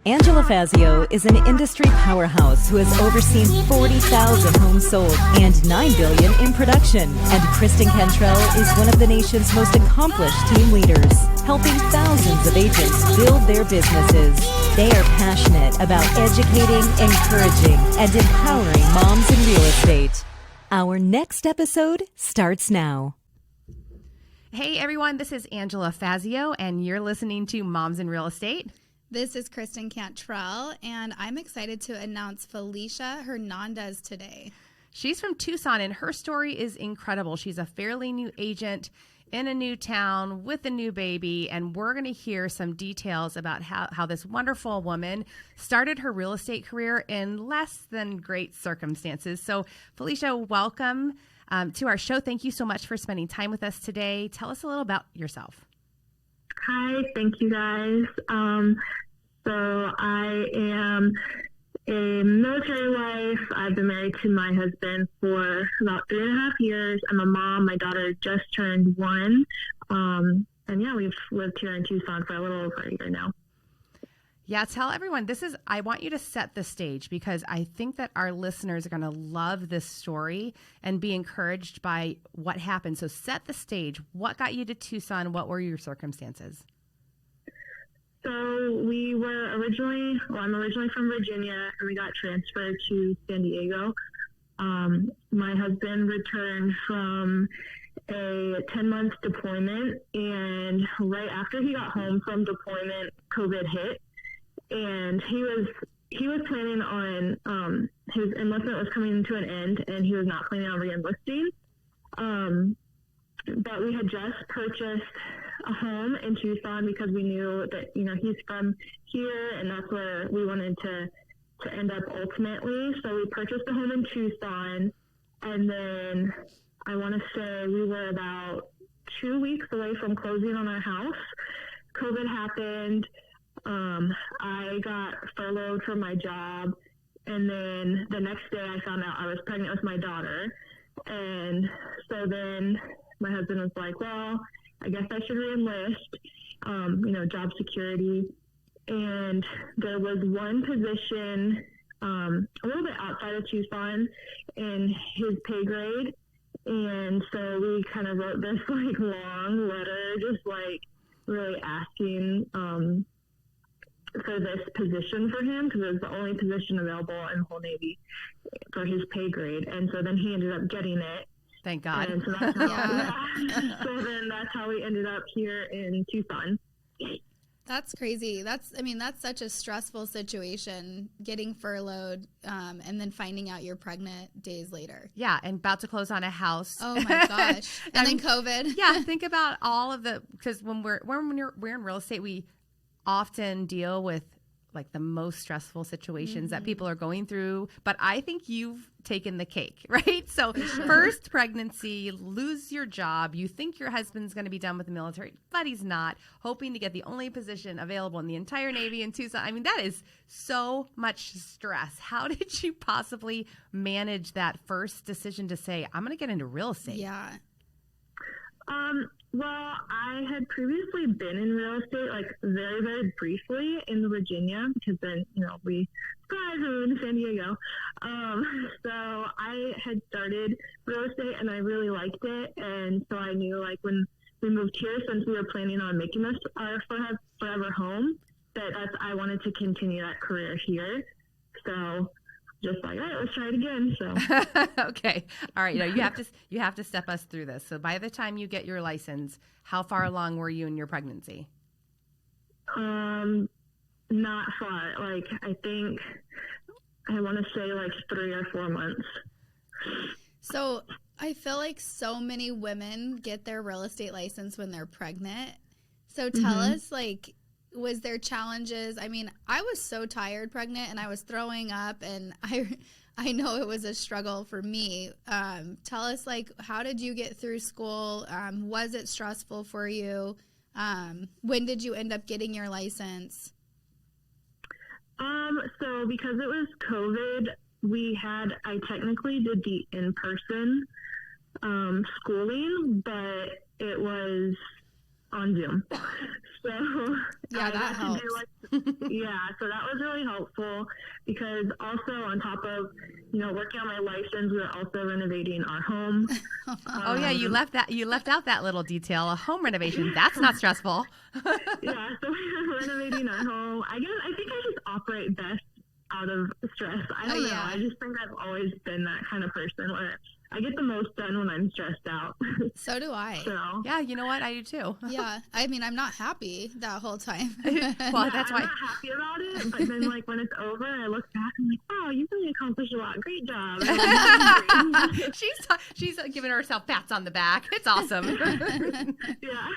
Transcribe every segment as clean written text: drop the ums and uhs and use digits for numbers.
Angela Fazio is an industry powerhouse who has overseen 40,000 homes sold and $9 billion in production. And Kristen Cantrell is one of the nation's most accomplished team leaders, helping thousands of agents build their businesses. They are passionate about educating, encouraging, and empowering moms in real estate. Our next episode starts now. Hey everyone, this is Angela Fazio, and you're listening to Moms in Real Estate. This is Kristen Cantrell, and I'm excited to announce Felicia Hernandez today. She's from Tucson, and her story is incredible. She's a fairly new agent in a new town with a new baby, and we're going to hear some details about how this wonderful woman started her real estate career in less than great circumstances. So, Felicia, welcome to our show. Thank you so much for spending time with us today. Tell us a little about yourself. Hi, thank you guys. So I am a military wife. I've been married to my husband for about 3.5 years. I'm a mom. My daughter just turned 1. And yeah, we've lived here in Tucson for a little over a year now. Yeah, tell everyone, I want you to set the stage because I think that our listeners are going to love this story and be encouraged by what happened. So set the stage. What got you to Tucson? What were your circumstances? So I'm originally from Virginia, and we got transferred to San Diego. My husband returned from a 10-month deployment, and right after he got home from deployment, COVID hit, and he was planning on his enlistment was coming to an end, and he was not planning on re-enlisting. But we had just purchased a home in Tucson because we knew that, he's from here and that's where we wanted to end up ultimately. So we purchased a home in Tucson, and then I want to say we were about 2 weeks away from closing on our house. COVID happened. I got furloughed from my job, and then the next day I found out I was pregnant with my daughter. And so then my husband was like, well, I guess I should re-enlist, job security. And there was one position a little bit outside of Tucson in his pay grade. And so we kind of wrote this long letter, just really asking for this position for him because it was the only position available in the whole Navy for his pay grade. And so then he ended up getting it. Thank God. And so that's how, so then that's how we ended up here in Tucson. That's crazy. That's such a stressful situation, getting furloughed and then finding out you're pregnant days later. Yeah, and about to close on a house. Oh my gosh. And then COVID. Yeah, think about all of because when we're in real estate, we often deal with the most stressful situations that people are going through. But I think you've taken the cake, right? So first pregnancy, lose your job. You think your husband's going to be done with the military, but he's not. Hoping to get the only position available in the entire Navy in Tucson. That is so much stress. How did you possibly manage that first decision to say, I'm going to get into real estate? Yeah. Well, I had previously been in real estate, very, very briefly in Virginia, because then, we moved to San Diego. So I had started real estate and I really liked it. And so I knew when we moved here, since we were planning on making this our forever home, I wanted to continue that career here. So just all right, let's try it again. So okay, all right. You have to step us through this. So by the time you get your license, how far along were you in your pregnancy? Not far. I think I want to say 3 or 4 months. So I feel like so many women get their real estate license when they're pregnant. So tell us was there challenges? I was so tired pregnant and I was throwing up, and I know it was a struggle for me. Tell us, how did you get through school? Was it stressful for you? When did you end up getting your license? So because it was COVID, I technically did the in-person schooling, but it was on Zoom. So yeah, that helps. So that was really helpful because also on top of, working on my license, we were also renovating our home. Oh yeah, you left out that little detail, a home renovation. That's not stressful. Yeah, so we were renovating our home. I think I just operate best out of stress. I don't know. Yeah. I just think I've always been that kind of person where I get the most done when I'm stressed out. So do I. So yeah, you know what? I do too. Yeah, I mean, I'm not happy that whole time. Well, yeah, that's I'm why. not happy about it, but then like when it's over, I look back and I'm like, wow, you really accomplished a lot. Great job. She's giving herself pats on the back. It's awesome. Yeah.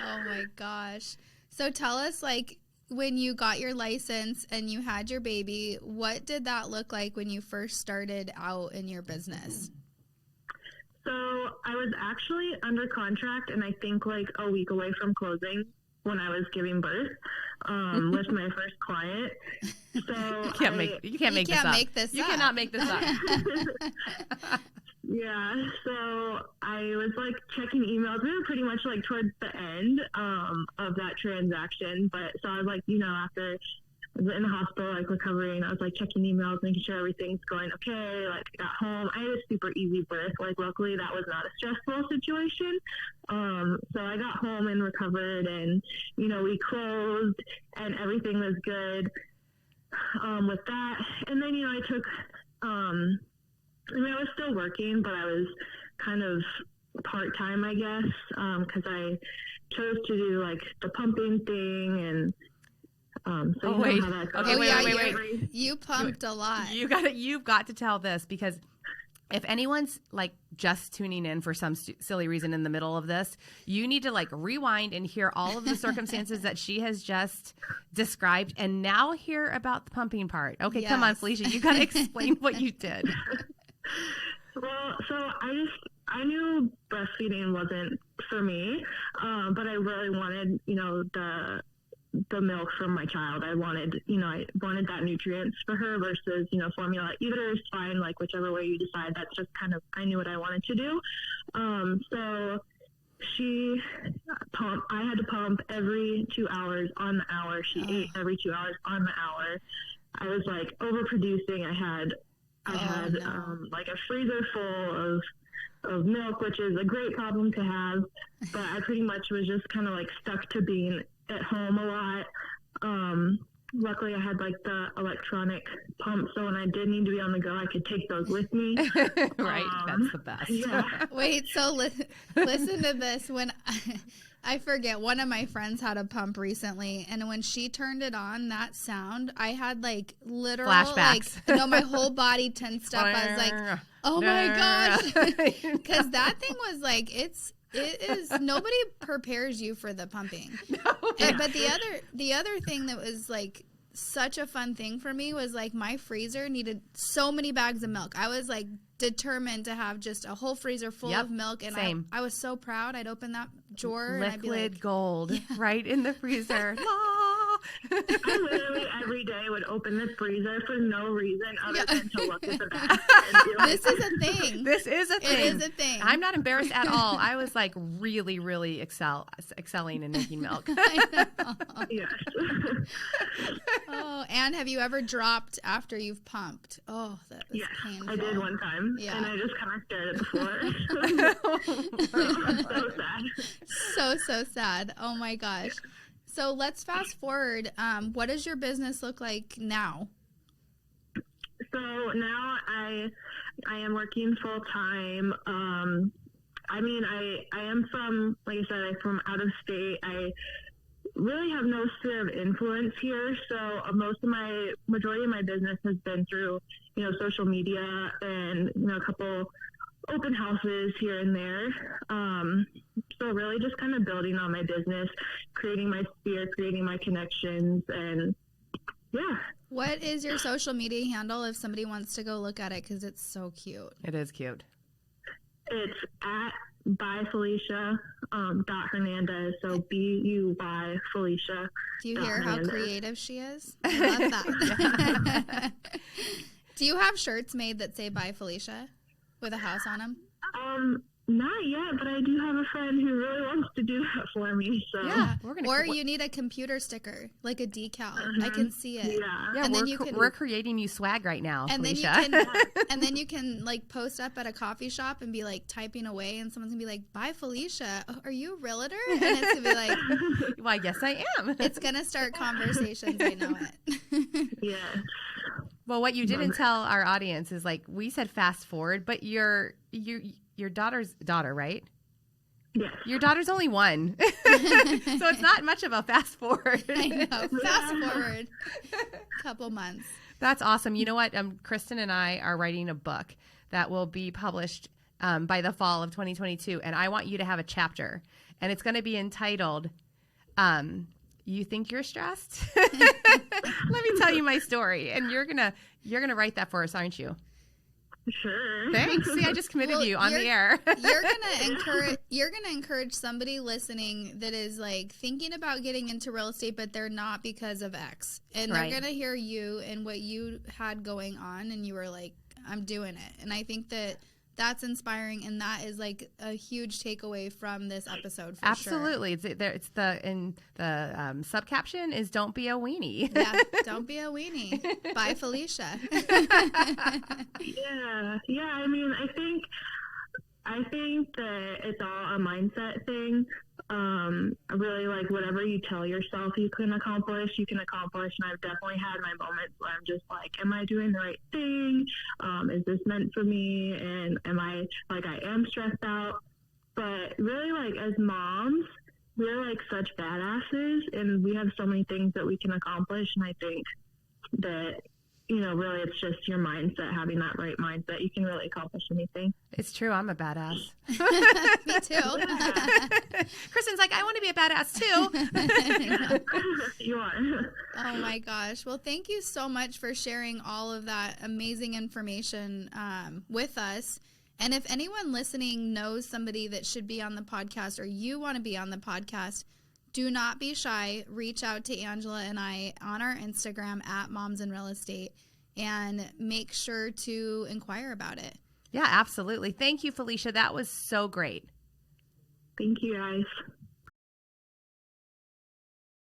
Oh my gosh. So tell us, like, when you got your license and you had your baby, what did that look like when you first started out in your business? So I was actually under contract and I think like a week away from closing when I was giving birth with my first client. So you can't make this up. You cannot make this up. Yeah, so I was like checking emails. We were pretty much like towards the end of that transaction. But so I was like, after I was in the hospital, like recovering, I was like checking emails, making sure everything's going okay. Like got home. I had a super easy birth. Like luckily that was not a stressful situation. So I got home and recovered and, we closed and everything was good with that. And then, I took, I was still working, but I was kind of part-time, I guess, because I chose to do like the pumping thing and so wait. How that goes. Okay, wait. You pumped a lot. You've got to tell this because if anyone's like just tuning in for some silly reason in the middle of this, you need to like rewind and hear all of the circumstances that she has just described and now hear about the pumping part. Okay, yes. Come on, Felicia, you got to explain what you did. Well, so I knew breastfeeding wasn't for me, but I really wanted, the milk from my child. I wanted that nutrients for her versus, formula. Either is fine, like whichever way you decide. That's just kind of, I knew what I wanted to do. So I had to pump every 2 hours on the hour. She ate every 2 hours on the hour. I was like overproducing. I had like a freezer full of milk, which is a great problem to have, but I pretty much was just kind of like stuck to being at home a lot. Luckily I had like the electronic pump, so when I did need to be on the go, I could take those with me. Right, that's the best. Yeah. Wait, so listen to this. When I forget, one of my friends had a pump recently, and when she turned it on, that sound, I had like literal flashbacks. My whole body tensed up. I was like, oh my gosh, because that thing was like, it is nobody prepares you for the pumping. No. But the other thing that was like such a fun thing for me was like my freezer needed so many bags of milk. I was like determined to have just a whole freezer full of milk, and I was so proud. I'd open that drawer, liquid and I'd be like, gold, right in the freezer. I literally every day would open the freezer for no reason other than to look at the bag. This is a thing. This is a thing. It is a thing. I'm not embarrassed at all. I was like really, really excelling in making milk. Yes. Oh, and have you ever dropped after you've pumped? Oh, that was painful. I did one time, and I just kind of stared at the floor. So sad. So sad. Oh my gosh. So let's fast forward. What does your business look like now? So now I am working full time. I am from, like I said, I'm from out of state. I really have no sphere of influence here. So majority of my business has been through, social media and, a couple open houses here and there. So really just kind of building on my business, creating my sphere, creating my connections, and yeah. What is your social media handle if somebody wants to go look at it? Because it's so cute. It is cute. It's at by Felicia .Hernandez. So BUY Felicia. Do you hear how creative she is? I love that. Do you have shirts made that say by Felicia with a house on them? Not yet, but I do have a friend who really wants to do that for me. So Yeah, or you need a computer sticker, like a decal. I can see it. Yeah, and we're creating you swag right now, and Felicia. then you can like post up at a coffee shop and be like typing away, and someone's gonna be like, "Bye, Felicia. Oh, are you a realtor?" And it's gonna be like, "Well, yes, I am." It's gonna start conversations. I know it. Yeah. Well, what you didn't tell our audience is like we said fast forward, but your daughter's daughter, right? Yes. Your daughter's only 1. So it's not much of a fast forward. I know. Fast forward a couple months. That's awesome. You know what? Kristen and I are writing a book that will be published by the fall of 2022. And I want you to have a chapter. And it's going to be entitled, You Think You're Stressed? Let me tell you my story. And you're gonna write that for us, aren't you? Sure. Thanks. See, I just committed you on the air. You're gonna encourage somebody listening that is like thinking about getting into real estate, but they're not because of X, and they're gonna hear you and what you had going on, and you were like, "I'm doing it." And I think that's inspiring, and that is like a huge takeaway from this episode. For Absolutely, sure. It's the sub caption is "Don't be a weenie." Yeah, don't be a weenie. Bye, Felicia. Yeah. I mean, I think that it's all a mindset thing. Really, like whatever you tell yourself you can accomplish. And I've definitely had my moments where I'm just like, am I doing the right thing? Is this meant for me? And I am stressed out. But really, like as moms, we're like such badasses, and we have so many things that we can accomplish. And I think that, really it's just your mindset, having that right mindset. You can really accomplish anything. It's true. I'm a badass. Me too. Kristen's like, I want to be a badass too. You are. Oh my gosh. Well, thank you so much for sharing all of that amazing information with us. And if anyone listening knows somebody that should be on the podcast, or you want to be on the podcast, do not be shy. Reach out to Angela and I on our Instagram at Moms in Real Estate, and make sure to inquire about it. Yeah, absolutely. Thank you, Felicia. That was so great. Thank you, guys.